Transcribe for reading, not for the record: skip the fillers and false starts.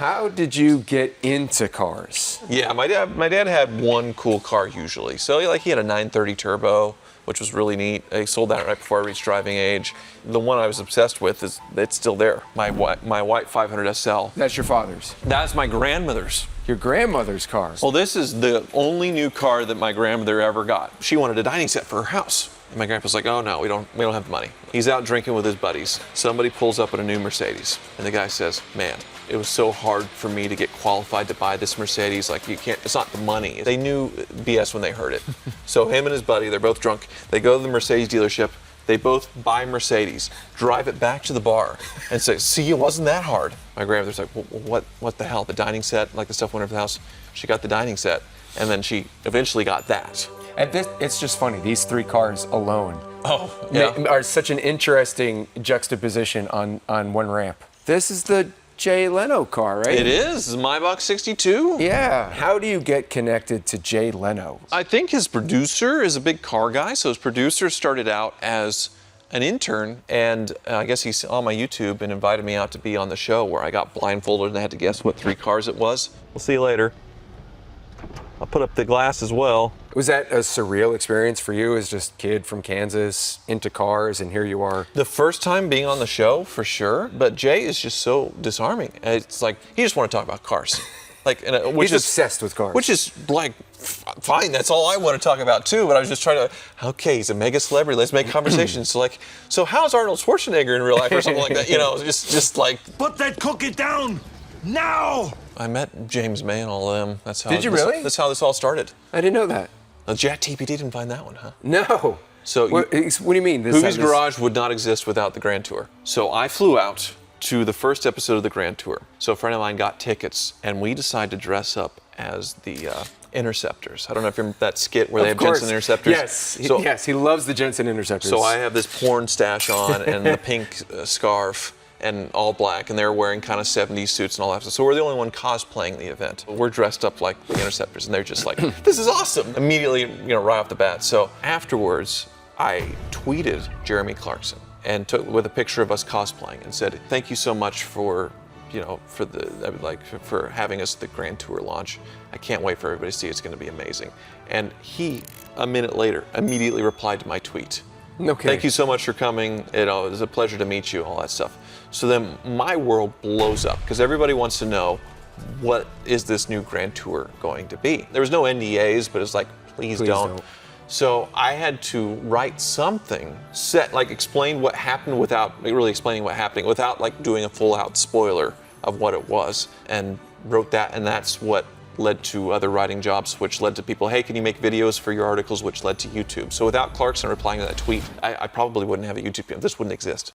How did you get into cars? Yeah, my dad had one cool car usually. So like he had a 930 turbo, which was really neat. I sold that right before I reached driving age. The one I was obsessed with it's still there. My white 500 SL. That's your father's. That's my grandmother's. Your grandmother's car. Well, this is the only new car that my grandmother ever got. She wanted a dining set for her house. And my grandpa's like, oh no, we don't have the money. He's out drinking with his buddies. Somebody pulls up in a new Mercedes. And the guy says, man, it was so hard for me to get qualified to buy this Mercedes. Like, you can't, it's not the money. They knew BS when they heard it. So him and his buddy, they're both drunk. They go to the Mercedes dealership. They both buy Mercedes, drive it back to the bar, and say, see, it wasn't that hard. My grandmother's like, well, what the hell? The dining set, like the stuff went over the house. She got the dining set, and then she eventually got that. And it's just funny. These three cars alone Yeah. are such an interesting juxtaposition on one ramp. This is the Jay Leno car, right? It is. Maybach 62. Yeah. How do you get connected to Jay Leno? I think his producer is a big car guy. So his producer started out as an intern, and I guess he saw my YouTube and invited me out to be on the show where I got blindfolded and I had to guess what three cars it was. We'll see you later. I'll put up the glass as well. Was that a surreal experience for you as just kid from Kansas into cars, and here you are? The first time being on the show, for sure, but Jay is just so disarming. It's like, he just want to talk about cars. Like, He's obsessed with cars. Which is like, fine, that's all I want to talk about too, but I was just trying to, okay, he's a mega celebrity, let's make conversations. So how's Arnold Schwarzenegger in real life or something like that? You know, just like. Put that cookie down, now! I met James May and all of them. That's how. Did you really? That's how this all started. I didn't know that. Jack TPD didn't find that one, huh? No. So what do you mean? Movies Garage would not exist without the Grand Tour. So I flew out to the first episode of the Grand Tour. So a friend of mine got tickets, and we decided to dress up as the Interceptors. I don't know if you remember that skit where they have Jensen Interceptors. Yes, yes, he loves the Jensen Interceptors. So I have this porn stash on and the pink scarf and all black, and they're wearing kind of 70s suits and all that stuff. So we're the only one cosplaying the event. We're dressed up like the Interceptors, and they're just like, this is awesome! Immediately, right off the bat. So afterwards, I tweeted Jeremy Clarkson and took with a picture of us cosplaying and said, thank you so much for having us at the Grand Tour launch. I can't wait for everybody to see it. It's going to be amazing. And he, a minute later, immediately replied to my tweet. Okay. Thank you so much for coming. It was a pleasure to meet you, all that stuff. So then my world blows up because everybody wants to know, what is this new Grand Tour going to be? There was no NDAs, but it's like, please don't. So I had to write something, explain what happened without really explaining what happened, without like doing a full out spoiler of what it was, and wrote that, and that's what led to other writing jobs, which led to people, hey, can you make videos for your articles, which led to YouTube. So without Clarkson replying to that tweet, I probably wouldn't have a YouTube channel. This wouldn't exist.